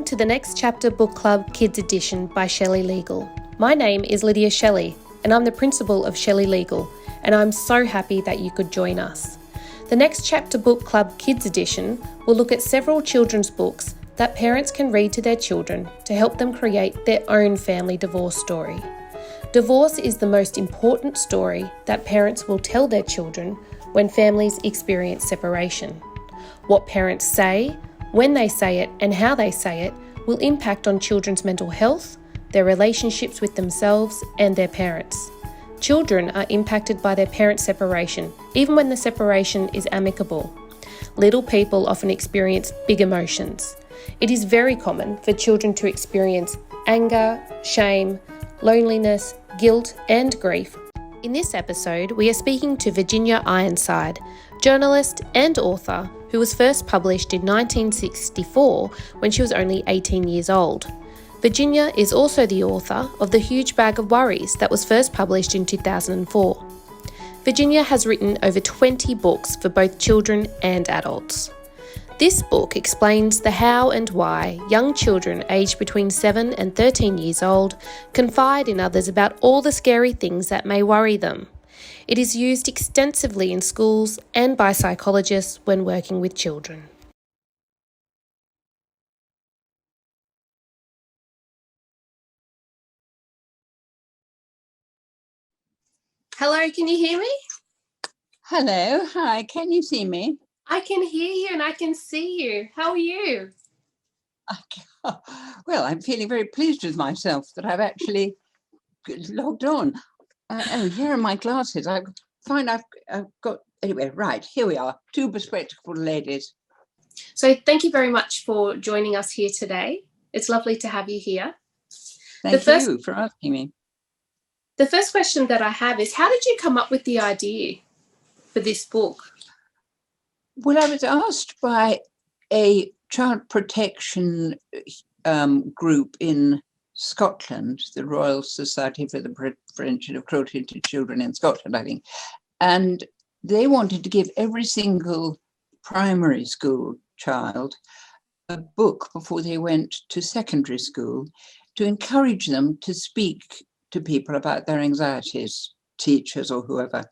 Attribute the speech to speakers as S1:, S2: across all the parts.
S1: Welcome to the Next Chapter Book Club Kids Edition by Shelley Legal. My name is Lydia Shelley and I'm the principal of Shelley Legal, and I'm so happy that you could join us. The Next Chapter Book Club Kids Edition will look at several children's books that parents can read to their children to help them create their own family divorce story. Divorce is the most important story that parents will tell their children when families experience separation. What parents say, when they say it, and how they say it will impact on children's mental health, their relationships with themselves and their parents. Children are impacted by their parents' separation, even when the separation is amicable. Little people often experience big emotions. It is very common for children to experience anger, shame, loneliness, guilt, and grief. In this episode, we are speaking to Virginia Ironside, journalist and author who was first published in 1964 when she was only 18 years old. Virginia is also the author of The Huge Bag of Worries that was first published in 2004. Virginia has written over 20 books for both children and adults. This book explains the how and why young children aged between 7 and 13 years old confide in others about all the scary things that may worry them. It is used extensively in schools and by psychologists when working with children. Hello, can you hear me?
S2: Hello, hi, can you see me?
S1: I can hear you and I can see you. How are you?
S2: Well, I'm feeling very pleased with myself that I've actually logged on. Here are my glasses. I've got, anyway, right, here we are, two bespectacled ladies.
S1: So thank you very much for joining us here today. It's lovely to have you here.
S2: Thank you for asking me.
S1: The first question that I have is, how did you come up with the idea for this book?
S2: Well, I was asked by a child protection group in Scotland, the Royal Society for the Prevention of Cruelty to Children in Scotland, I think. And they wanted to give every single primary school child a book before they went to secondary school to encourage them to speak to people about their anxieties, teachers or whoever.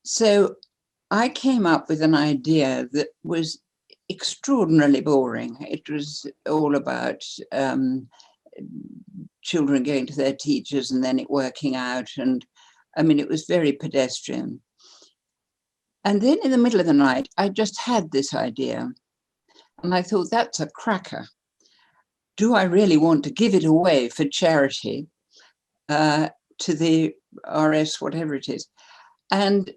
S2: So I came up with an idea that was extraordinarily boring. It was all about children going to their teachers and then it working out. And I mean, it was very pedestrian. And then in the middle of the night, I just had this idea. And I thought, that's a cracker. Do I really want to give it away for charity to the RS, whatever it is? And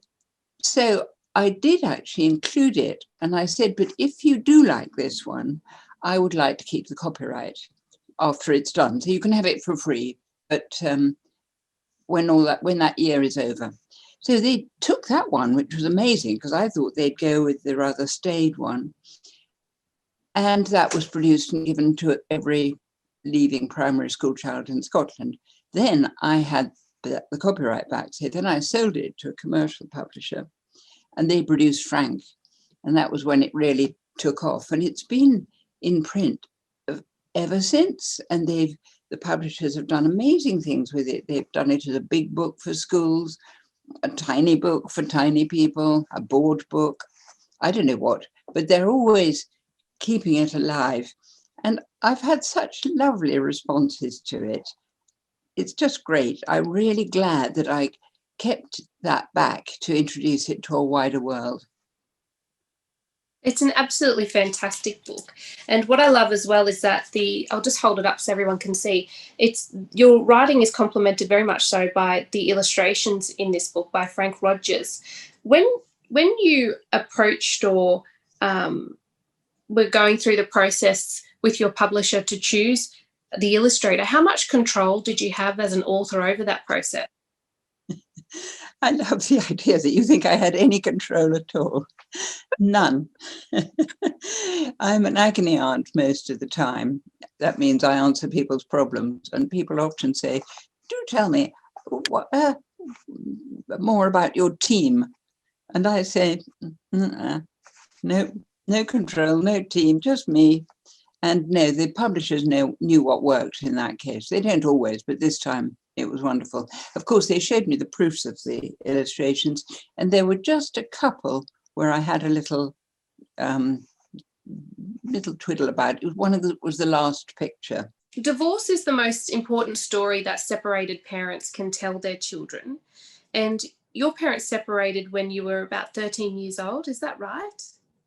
S2: so I did actually include it. And I said, but if you do like this one, I would like to keep the copyright after it's done. So you can have it for free, but when that year is over. So they took that one, which was amazing because I thought they'd go with the rather staid one. And that was produced and given to every leaving primary school child in Scotland. Then I had the copyright back. So then I sold it to a commercial publisher and they produced Frank. And that was when it really took off. And it's been in print ever since. And the publishers have done amazing things with it. They've done it as a big book for schools, a tiny book for tiny people, a board book, I don't know what, but they're always keeping it alive. And I've had such lovely responses to it. It's just great. I'm really glad that I kept that back to introduce it to a wider world.
S1: It's an absolutely fantastic book. And what I love as well is that I'll just hold it up so everyone can see. Your writing is complemented very much so by the illustrations in this book by Frank Rogers. When you approached or were going through the process with your publisher to choose the illustrator, how much control did you have as an author over that process?
S2: I love the idea that you think I had any control at all. None. I'm an agony aunt most of the time. That means I answer people's problems. And people often say, do tell me more about your team. And I say, no control, no team, just me. And no, the publishers knew what worked in that case. They don't always, but this time it was wonderful. Of course, they showed me the proofs of the illustrations, and there were just a couple where I had a little twiddle about it. One of them was the last picture.
S1: Divorce is the most important story that separated parents can tell their children. And your parents separated when you were about 13 years old, is that right?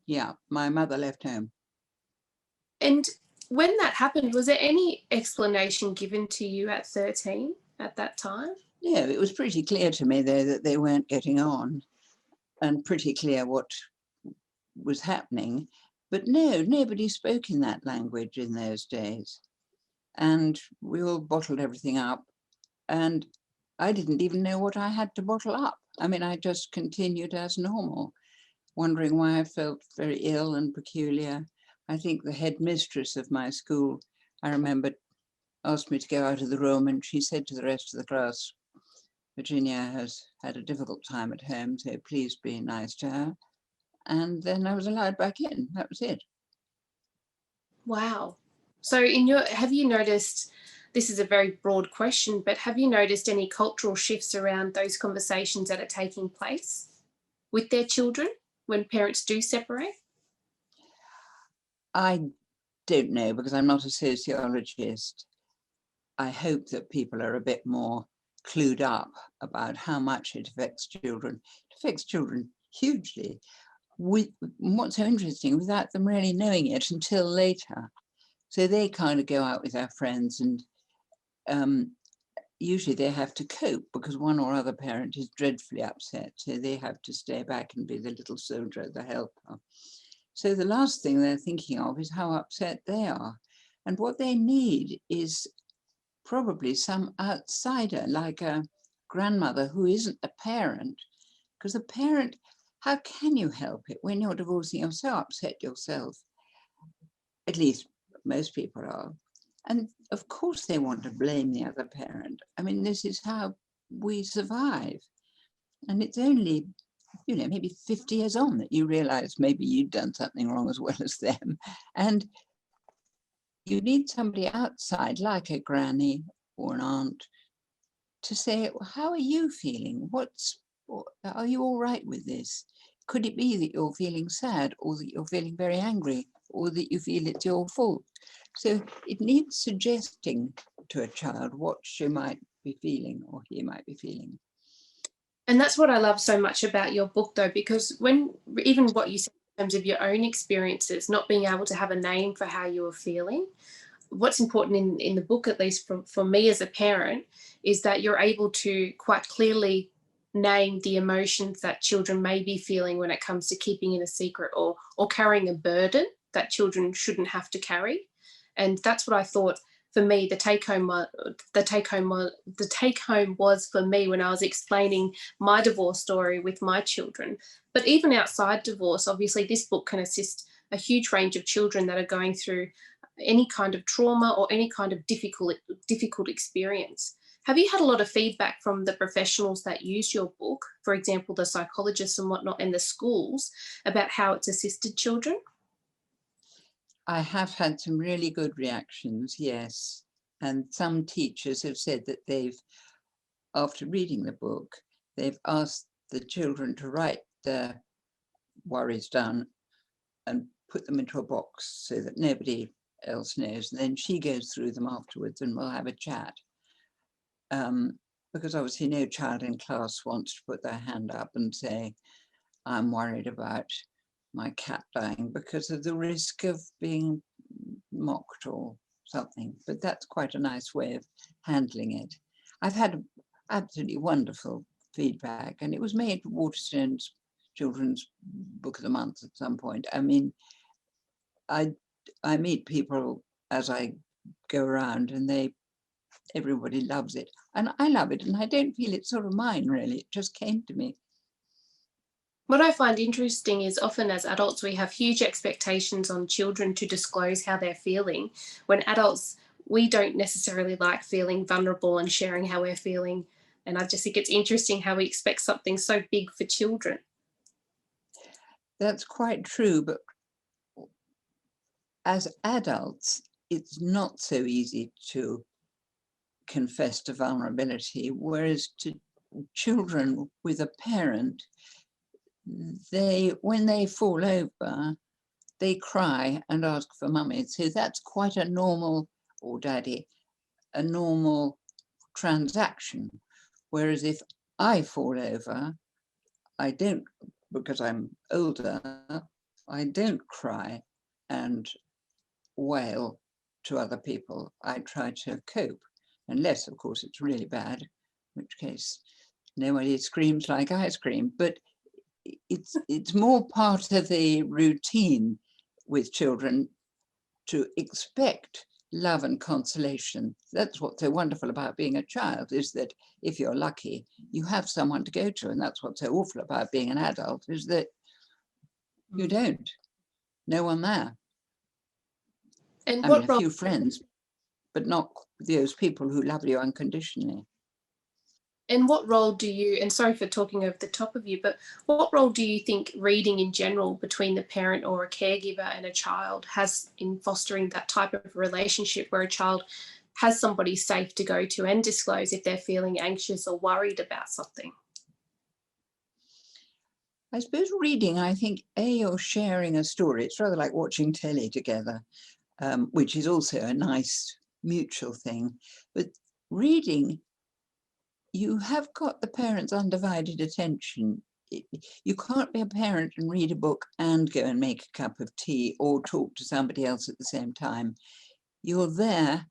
S2: Yeah, my mother left home.
S1: And when that happened, was there any explanation given to you at 13 at that time?
S2: Yeah, it was pretty clear to me though that they weren't getting on, and pretty clear what was happening. But no, nobody spoke in that language in those days. And we all bottled everything up. And I didn't even know what I had to bottle up. I mean, I just continued as normal, wondering why I felt very ill and peculiar. I think the headmistress of my school, I remember, asked me to go out of the room, and she said to the rest of the class, Virginia has had a difficult time at home, so please be nice to her. And then I was allowed back in. That was it.
S1: Wow. So have you noticed, this is a very broad question, but have you noticed any cultural shifts around those conversations that are taking place with their children when parents do separate?
S2: I don't know, because I'm not a sociologist. I hope that people are a bit more clued up about how much it affects children. It affects children hugely. What's so interesting, without them really knowing it until later. So they kind of go out with their friends, and usually they have to cope because one or other parent is dreadfully upset. So they have to stay back and be the little soldier, the helper. So the last thing they're thinking of is how upset they are. And what they need is probably some outsider, like a grandmother who isn't a parent. Because a parent, how can you help it when you're divorcing? You're so upset yourself. At least most people are. And of course they want to blame the other parent. I mean, this is how we survive. And it's only, maybe 50 years on that you realize maybe you've done something wrong as well as them. And you need somebody outside, like a granny or an aunt, to say, well, how are you feeling? Are you all right with this? Could it be that you're feeling sad, or that you're feeling very angry, or that you feel it's your fault? So it needs suggesting to a child what she might be feeling or he might be feeling.
S1: And that's what I love so much about your book, though, because even what you said in terms of your own experiences, not being able to have a name for how you were feeling, what's important in the book, at least for me as a parent, is that you're able to quite clearly name the emotions that children may be feeling when it comes to keeping in a secret or carrying a burden that children shouldn't have to carry. And that's what I thought for me the take home was for me when I was explaining my divorce story with my children. But even outside divorce, obviously this book can assist a huge range of children that are going through any kind of trauma or any kind of difficult experience. Have you had a lot of feedback from the professionals that use your book, for example, the psychologists and whatnot, and the schools, about how it's assisted children?
S2: I have had some really good reactions, yes. And some teachers have said that after reading the book, they've asked the children to write their worries down and put them into a box so that nobody else knows. And then she goes through them afterwards and we'll have a chat. Because obviously no child in class wants to put their hand up and say, I'm worried about my cat dying because of the risk of being mocked or something. But that's quite a nice way of handling it. I've had absolutely wonderful feedback, and it was made Waterstone's Children's Book of the Month at some point. I mean, I meet people as I go around, and everybody loves it, and I love it, and I don't feel it's sort of mine really. It just came to me.
S1: What I find interesting is often as adults, we have huge expectations on children to disclose how they're feeling. When adults, we don't necessarily like feeling vulnerable and sharing how we're feeling. And I just think it's interesting how we expect something so big for children.
S2: That's quite true, but as adults, it's not so easy to confess to vulnerability, whereas to children with a parent, when they fall over, they cry and ask for mummy. So that's quite a normal, or daddy, a normal transaction. Whereas if I fall over, I don't, because I'm older, I don't cry and wail to other people. I try to cope, unless, of course, it's really bad, in which case nobody screams like I scream. But it's more part of the routine with children to expect love and consolation. That's what's so wonderful about being a child, is that if you're lucky, you have someone to go to. And that's what's so awful about being an adult, is that you don't. No one there.
S1: And
S2: I mean,
S1: what
S2: a
S1: role
S2: few friends, but not those people who love you unconditionally.
S1: And what role do you, and sorry for talking over the top of you, but what role do you think reading in general between the parent or a caregiver and a child has in fostering that type of relationship where a child has somebody safe to go to and disclose if they're feeling anxious or worried about something?
S2: I suppose reading, I think, you're sharing a story. It's rather like watching telly together, which is also a nice mutual thing. But reading, you have got the parent's undivided attention. You can't be a parent and read a book and go and make a cup of tea or talk to somebody else at the same time. You're there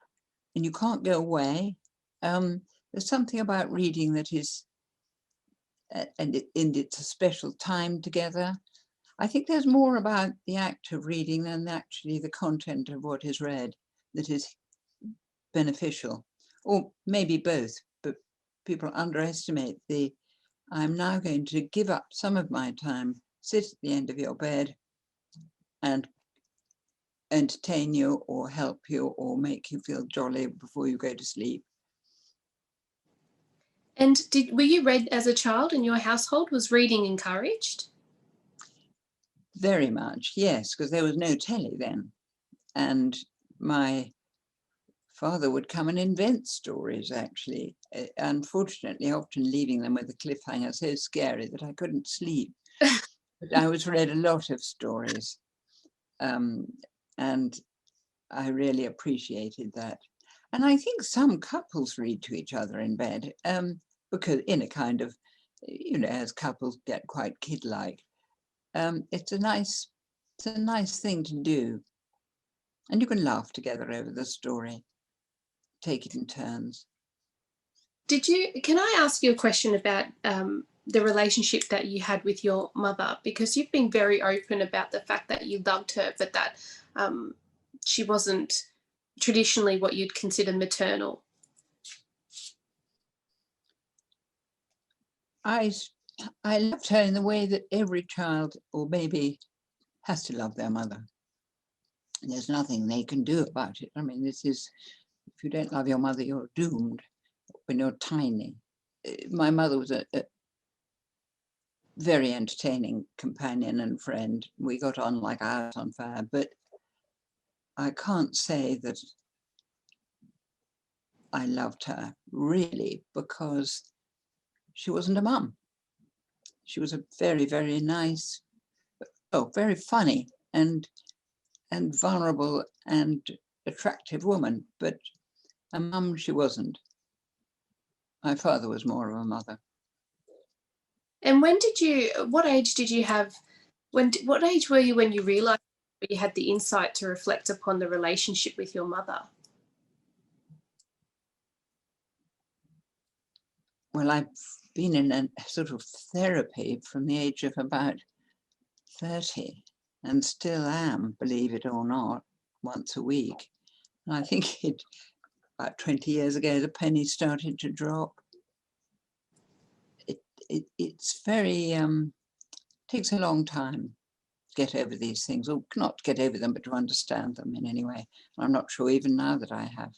S2: and you can't go away. There's something about reading that is, and it's a special time together. I think there's more about the act of reading than actually the content of what is read that is beneficial, or maybe both, but people underestimate I'm now going to give up some of my time, sit at the end of your bed and entertain you or help you or make you feel jolly before you go to sleep.
S1: And were you read as a child in your household? Was reading encouraged?
S2: Very much, yes, because there was no telly then. And my father would come and invent stories, actually, unfortunately, often leaving them with a cliffhanger so scary that I couldn't sleep. But I was read a lot of stories, and I really appreciated that. And I think some couples read to each other in bed, because in a kind of, as couples get quite kid-like, it's a nice thing to do. And you can laugh together over the story, take it in turns.
S1: Can I ask you a question about the relationship that you had with your mother? Because you've been very open about the fact that you loved her, but that she wasn't traditionally what you'd consider maternal.
S2: I loved her in the way that every child or baby has to love their mother. There's nothing they can do about it. I mean, if you don't love your mother, you're doomed when you're tiny. My mother was a very entertaining companion and friend. We got on like a house on fire, but I can't say that I loved her really, because she wasn't a mum. She was a very, very nice, very funny and vulnerable and attractive woman, but a mum she wasn't. My father was more of a mother.
S1: And what age did you have, what age were you when you realised you had the insight to reflect upon the relationship with your mother?
S2: Well, I've been in a sort of therapy from the age of about 30 and still am, believe it or not, once a week. And I think about 20 years ago, the penny started to drop. It's very, takes a long time to get over these things, or not to get over them, but to understand them in any way. I'm not sure even now that I have.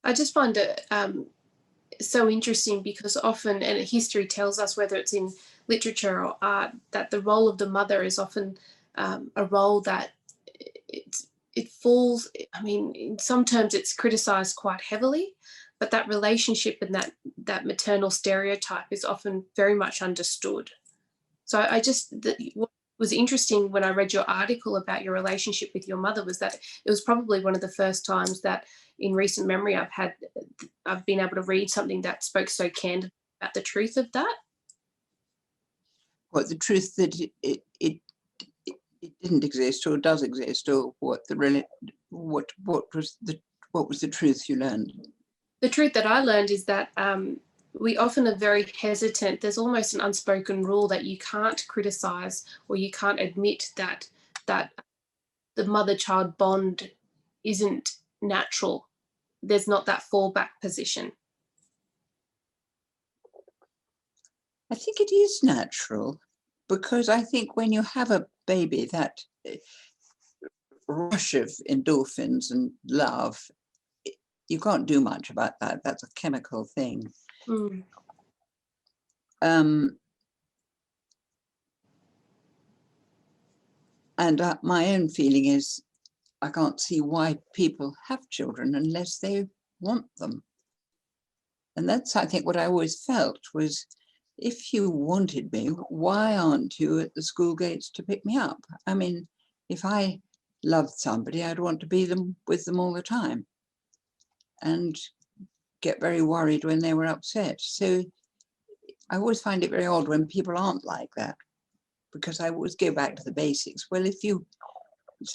S1: I just find it so interesting because often, and history tells us, whether it's in literature or art, that the role of the mother is often a role that it falls, I mean, in some terms it's criticized quite heavily, but that relationship and that maternal stereotype is often very much understood. So what was interesting when I read your article about your relationship with your mother was that it was probably one of the first times that in recent memory I've been able to read something that spoke so candidly about the truth of that.
S2: What the truth that it didn't exist or does exist, or what was the truth you learned?
S1: The truth that I learned is that we often are very hesitant. There's almost an unspoken rule that you can't criticize or you can't admit that the mother-child bond isn't natural. There's not that fallback position.
S2: I think it is natural, because I think when you have a baby, that rush of endorphins and love, you can't do much about that. That's a chemical thing.
S1: Mm.
S2: And my own feeling is I can't see why people have children unless they want them. And that's, I think, what I always felt was, if you wanted me, why aren't you at the school gates to pick me up? I mean, if I loved somebody, I'd want to be with them all the time and get very worried when they were upset. So I always find it very odd when people aren't like that, because I always go back to the basics. Well, it's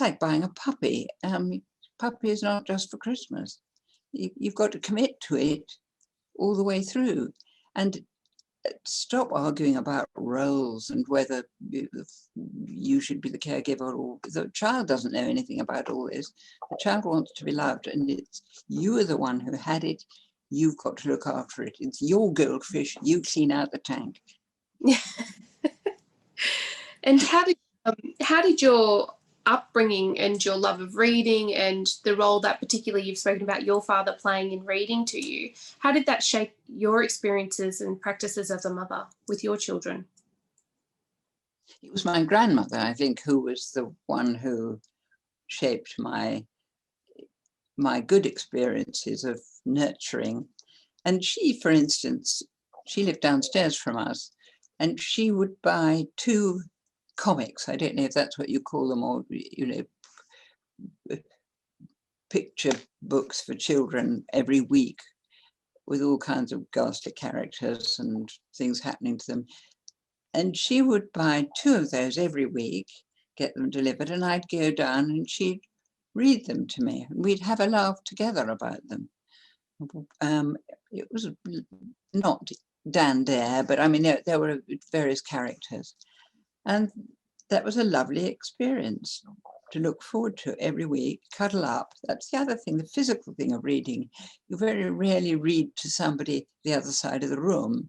S2: like buying a puppy. Puppy is not just for Christmas. You've got to commit to it all the way through. And stop arguing about roles and whether you should be the caregiver, or the child doesn't know anything about all this. The child wants to be loved, and you are the one who had it. You've got to look after it. It's your goldfish. You clean out the tank.
S1: Yeah. And how did your upbringing and your love of reading and the role that particularly you've spoken about your father playing in reading to you, how did that shape your experiences and practices as a mother with your children?
S2: It was my grandmother, I think, who was the one who shaped my good experiences of nurturing. And she, for instance, she lived downstairs from us, and she would buy 2 comics. I don't know if that's what you call them, or, picture books for children every week with all kinds of ghastly characters and things happening to them. And she would buy 2 of those every week, get them delivered, and I'd go down and she'd read them to me. And we'd have a laugh together about them. It was not Dan Dare, but I mean, there were various characters. And that was a lovely experience to look forward to every week, cuddle up. That's the other thing, the physical thing of reading. You very rarely read to somebody the other side of the room.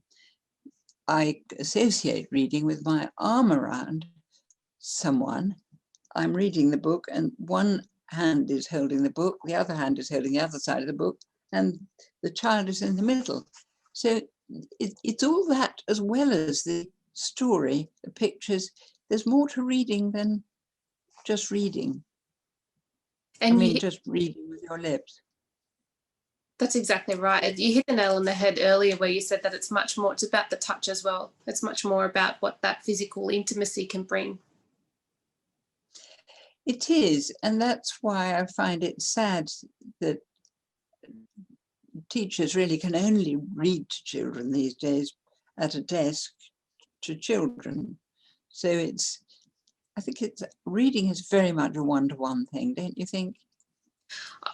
S2: I associate reading with my arm around someone. I'm reading the book, and one hand is holding the book, the other hand is holding the other side of the book, and the child is in the middle. So it's all that, as well as the story, the pictures. There's more to reading than just reading.
S1: And
S2: just reading with your lips.
S1: That's exactly right. You hit the nail on the head earlier where you said that it's about the touch as well. It's much more about what that physical intimacy can bring.
S2: It is, and that's why I find it sad that teachers really can only read to children these days at a desk to children. So I think reading is very much a one-to-one thing, don't you think?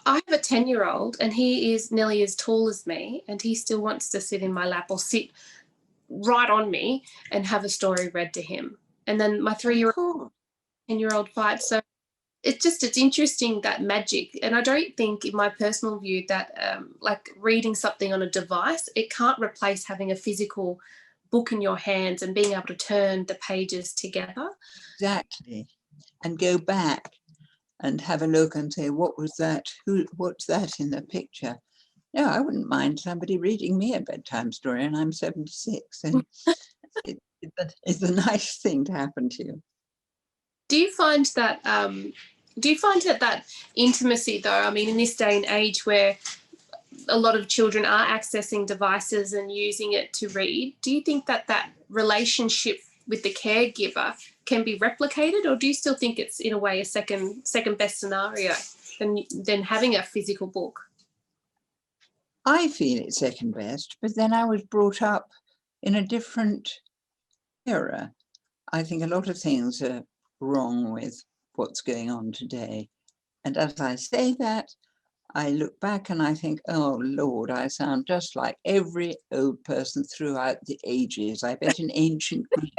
S1: I have a 10-year-old and he is nearly as tall as me, and he still wants to sit in my lap or sit right on me and have a story read to him. And then my 3-year-old, 10-year-old fights. So it's interesting, that magic. And I don't think, in my personal view, that like reading something on a device, it can't replace having a physical book in your hands and being able to turn the pages together.
S2: Exactly. And go back and have a look and say, what was that? What's that in the picture? No, I wouldn't mind somebody reading me a bedtime story, and I'm 76. And it's a nice thing to happen to you.
S1: Do you find that Do you find that intimacy, though, I mean, in this day and age where a lot of children are accessing devices and using it to read, do you think that relationship with the caregiver can be replicated, or do you still think it's in a way a second best scenario than having a physical book?
S2: I feel it's second best, but then I was brought up in a different era. I think a lot of things are wrong with what's going on today. And as I say that, I look back and I think, oh Lord, I sound just like every old person throughout the ages. I bet in ancient Greece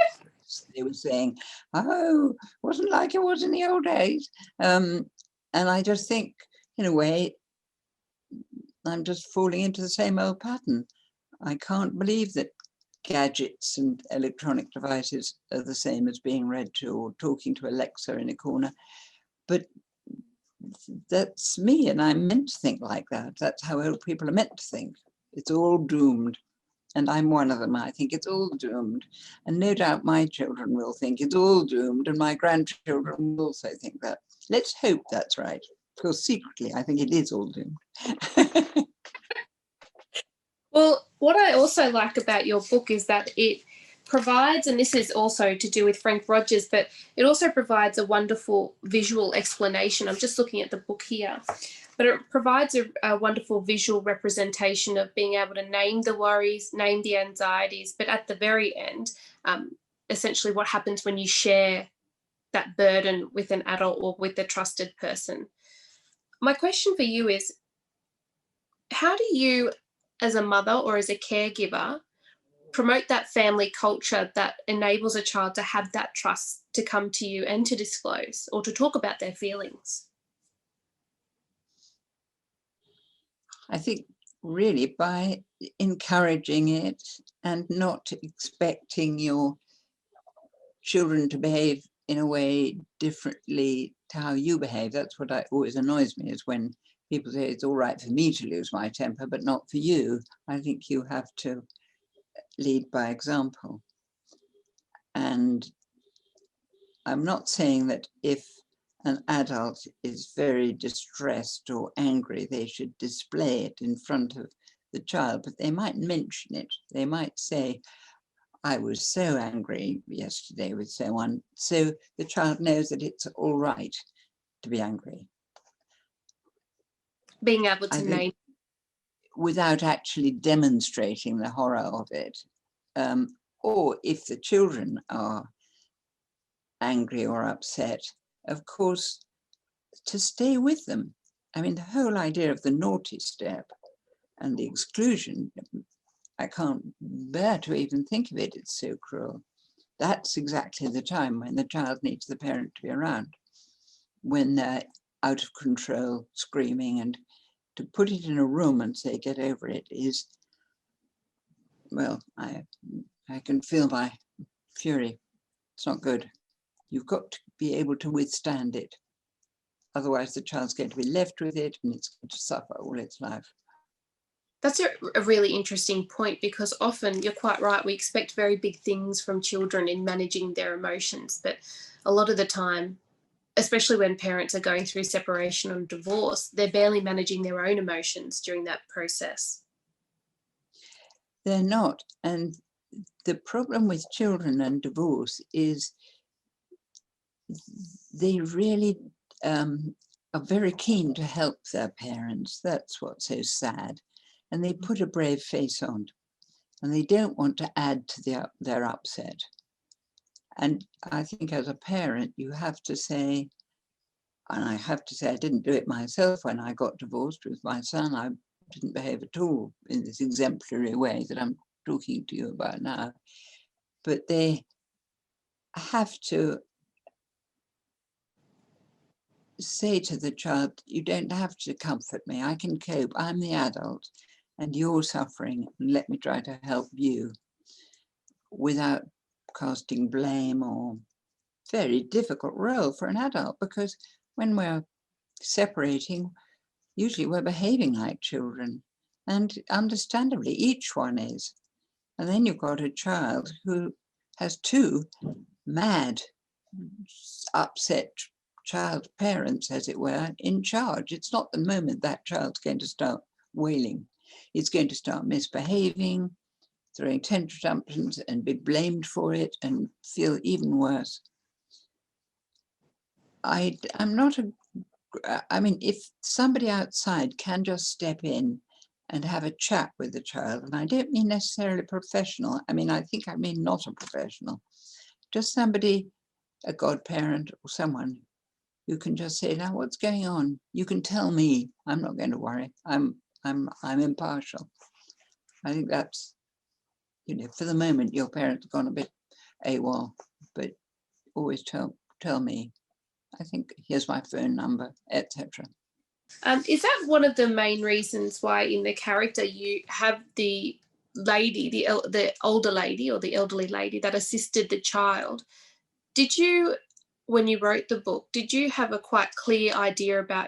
S2: they were saying, oh, wasn't like it was in the old days. And I just think, in a way, I'm just falling into the same old pattern. I can't believe that gadgets and electronic devices are the same as being read to or talking to Alexa in a corner. But that's me, and I'm meant to think like that. That's how old people are meant to think. It's all doomed. And I'm one of them. I think it's all doomed. And no doubt my children will think it's all doomed, and my grandchildren will also think that. Let's hope that's right. Because secretly, I think it is all doomed.
S1: Well, what I also like about your book is that it provides, and this is also to do with Frank Rogers, but it also provides a wonderful visual explanation. I'm just looking at the book here, but it provides a wonderful visual representation of being able to name the worries, name the anxieties, but at the very end, essentially what happens when you share that burden with an adult or with a trusted person. My question for you is, how do you, as a mother or as a caregiver, promote that family culture that enables a child to have that trust to come to you and to disclose or to talk about their feelings?
S2: I think really by encouraging it and not expecting your children to behave in a way differently to how you behave. That's what always annoys me, is when people say it's all right for me to lose my temper, but not for you. I think you have to lead by example. And I'm not saying that if an adult is very distressed or angry, they should display it in front of the child, but they might mention it. They might say, I was so angry yesterday with someone, so the child knows that it's all right to be angry.
S1: Being able to name.
S2: Without actually demonstrating the horror of it. Or if the children are angry or upset, of course, to stay with them. I mean, the whole idea of the naughty step and the exclusion, I can't bear to even think of it. It's so cruel. That's exactly the time when the child needs the parent to be around, when they're out of control, screaming, and to put it in a room and say, get over it, is, well, I can feel my fury. It's not good. You've got to be able to withstand it. Otherwise, the child's going to be left with it and it's going to suffer all its life.
S1: That's a really interesting point, because often, you're quite right, we expect very big things from children in managing their emotions, but a lot of the time, especially when parents are going through separation or divorce, they're barely managing their own emotions during that process.
S2: They're not. And the problem with children and divorce is they really are very keen to help their parents. That's what's so sad. And they put a brave face on, and they don't want to add to their upset. And I think as a parent, you have to say, and I have to say, I didn't do it myself when I got divorced with my son. I didn't behave at all in this exemplary way that I'm talking to you about now. But they have to say to the child, you don't have to comfort me. I can cope. I'm the adult and you're suffering, and let me try to help you, without casting blame, or very difficult role for an adult, because when we're separating, usually we're behaving like children, and understandably each one is. And then you've got a child who has two mad, upset child parents, as it were, in charge. It's not the moment that child's going to start wailing. It's going to start misbehaving, throwing tantrums, and be blamed for it and feel even worse. I'm not I mean, if somebody outside can just step in and have a chat with the child, and I don't mean necessarily professional, I mean, I think I mean not a professional, just somebody, a godparent or someone who can just say, now what's going on? You can tell me, I'm not going to worry. I'm impartial. I think that's, you know, for the moment, your parents have gone a bit AWOL, but always tell me. I think here's my phone number, etc.
S1: Is that one of the main reasons why in the character you have the lady, the older lady or the elderly lady that assisted the child? Did you, when you wrote the book, did you have a quite clear idea about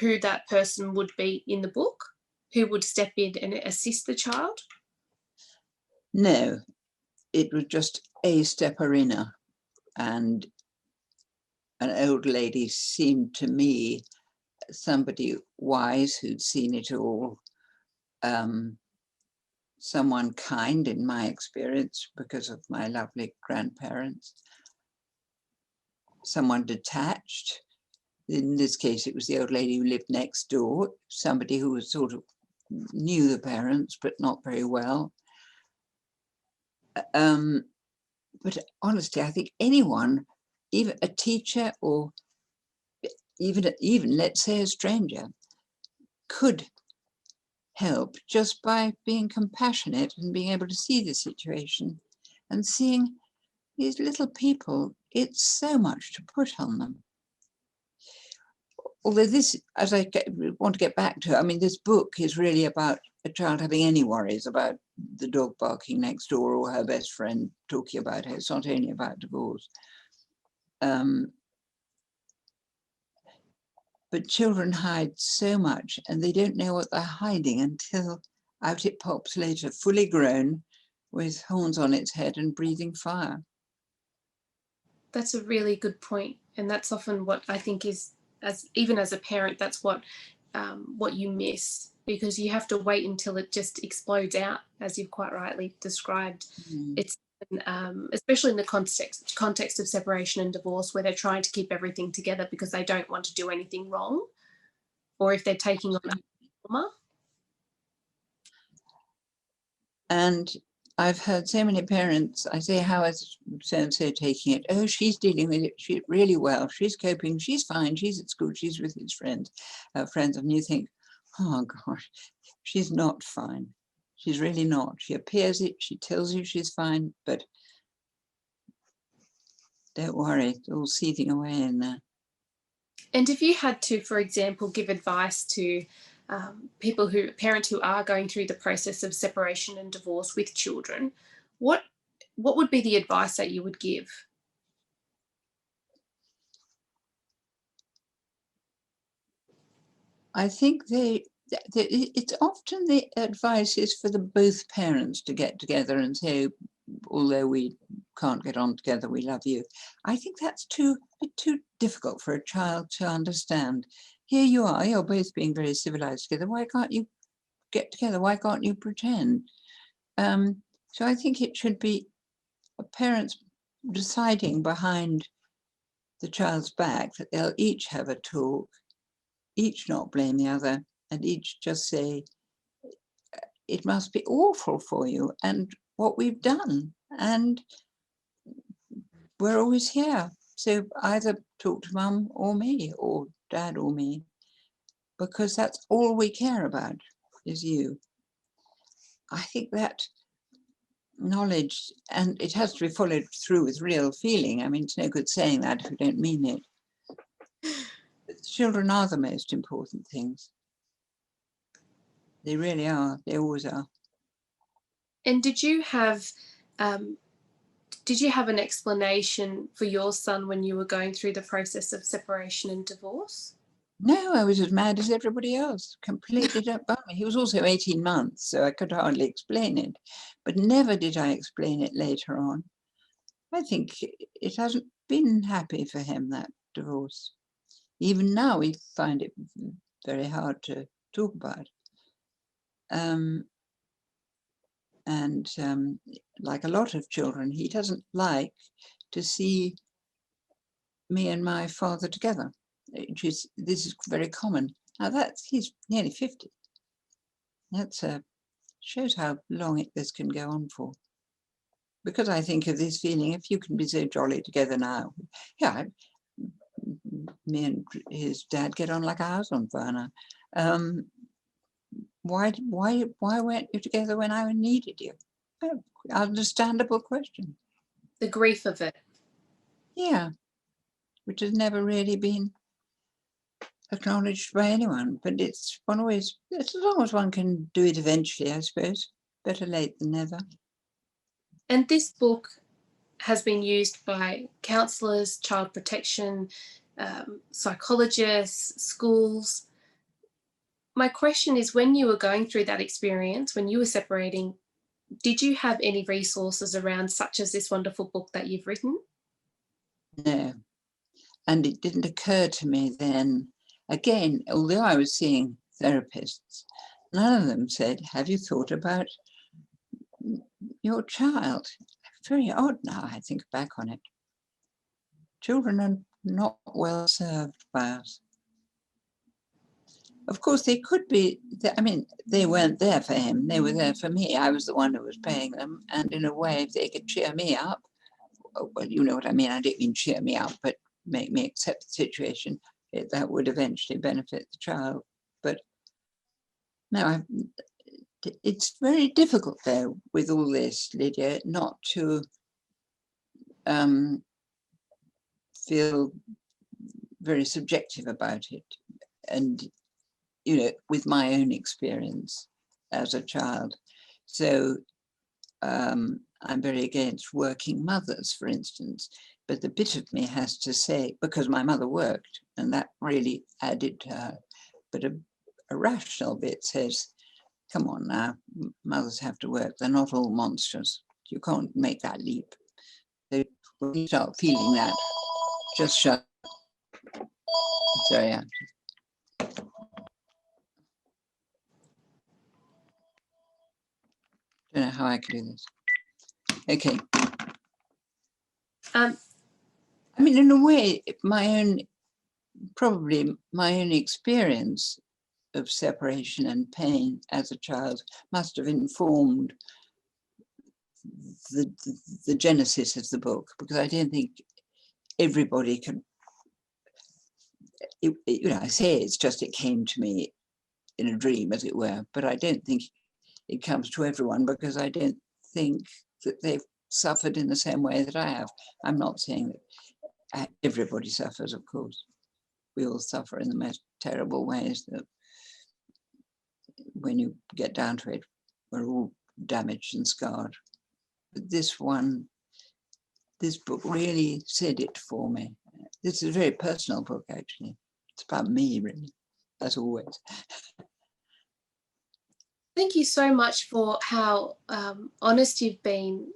S1: who that person would be in the book, who would step in and assist the child?
S2: No, it was just a stepperina, and an old lady seemed to me somebody wise who'd seen it all, someone kind in my experience because of my lovely grandparents, someone detached. In this case, it was the old lady who lived next door, somebody who was sort of knew the parents, but not very well. But honestly, I think anyone, even a teacher or even let's say a stranger, could help just by being compassionate and being able to see the situation and seeing these little people. It's so much to put on them. Although this, as want to get back to, I mean, this book is really about a child having any worries about the dog barking next door or her best friend talking about her. It's not only about divorce. But children hide so much and they don't know what they're hiding until out it pops later, fully grown, with horns on its head and breathing fire.
S1: That's a really good point, and that's often what I think is, even as a parent, that's what you miss, because you have to wait until it just explodes out, as you've quite rightly described. It's especially in the context of separation and divorce, where they're trying to keep everything together because they don't want to do anything wrong, or if they're taking on trauma.
S2: And I've heard so many parents, I say, how is so-and-so taking it? Oh, she's dealing with it really well. She's coping. She's fine. She's at school. She's with his friends. And you think, oh, gosh, she's not fine. She's really not. She appears it. She tells you she's fine, but don't worry. It's all seething away in there.
S1: And if you had to, for example, give advice to parents who are going through the process of separation and divorce with children, what would be the advice that you would give?
S2: I think it's often the advice is for the both parents to get together and say, although we can't get on together, we love you. I think that's too difficult for a child to understand. Here you are, you're both being very civilized together. Why can't you get together? Why can't you pretend? So I think it should be parents deciding behind the child's back that they'll each have a talk, each not blame the other, and each just say, it must be awful for you and what we've done. And we're always here. So either talk to mum or me or dad or me, because that's all we care about is you. I think that knowledge, and it has to be followed through with real feeling. I mean, it's no good saying that if you don't mean it. But children are the most important things. They really are. They always are.
S1: And did you have an explanation for your son when you were going through the process of separation and divorce?
S2: No, I was as mad as everybody else, completely don't bother me. He was also 18 months, so I could hardly explain it. But never did I explain it later on. I think it hasn't been happy for him, that divorce. Even now, we find it very hard to talk about. Like a lot of children, he doesn't like to see me and my father together. This is very common. Now he's nearly 50. That shows how long this can go on for. Because I think of this feeling, if you can be so jolly together now, yeah, me and his dad get on like a house on fire now. Why weren't you together when I needed you? Oh, understandable question.
S1: The grief of it.
S2: Yeah, which has never really been acknowledged by anyone, but it's as long as one can do it eventually, I suppose. Better late than never.
S1: And this book has been used by counsellors, child protection, psychologists, schools. My question is, when you were going through that experience, when you were separating, did you have any resources around, such as this wonderful book that you've written?
S2: No. And it didn't occur to me then, again, although I was seeing therapists, none of them said, have you thought about your child? Very odd now, I think back on it. Children are not well served by us. Of course, they could be, I mean, they weren't there for him, they were there for me. I was the one who was paying them. And in a way, if they could cheer me up, well, you know what I mean, I don't mean cheer me up, but make me accept the situation, that would eventually benefit the child. But no, it's very difficult though with all this, Lydia, not to feel very subjective about it. And, you know, with my own experience as a child. So I'm very against working mothers, for instance, but the bit of me has to say, because my mother worked and that really added to her, but a rational bit says, come on now, mothers have to work, they're not all monsters. You can't make that leap. So when you start feeling that, just shut. Sorry, I don't know how I can do this. Okay. I mean, in a way, probably my own experience of separation and pain as a child must have informed the genesis of the book, because I don't think everybody can, you know, I say it's just, it came to me in a dream, as it were, but I don't think it comes to everyone, because I don't think that they've suffered in the same way that I have. I'm not saying that everybody suffers, of course. We all suffer in the most terrible ways that when you get down to it, we're all damaged and scarred. But this book really said it for me. This is a very personal book, actually. It's about me, really, as always.
S1: Thank you so much for how honest you've been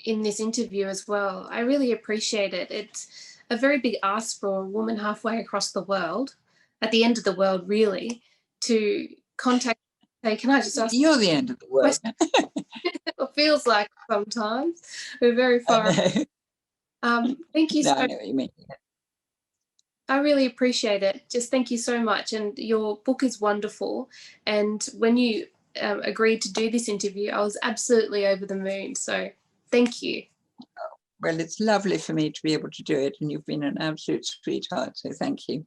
S1: in this interview as well. I really appreciate it. It's a very big ask for a woman halfway across the world, at the end of the world, really, to contact, say, can I just ask?
S2: You're the end of the world.
S1: It feels like sometimes. We're very far. Thank you so much.
S2: I know what you mean.
S1: I really appreciate it. Just thank you so much. And your book is wonderful. And when you agreed to do this interview, I was absolutely over the moon. So thank you.
S2: Well, it's lovely for me to be able to do it, and you've been an absolute sweetheart. So thank you.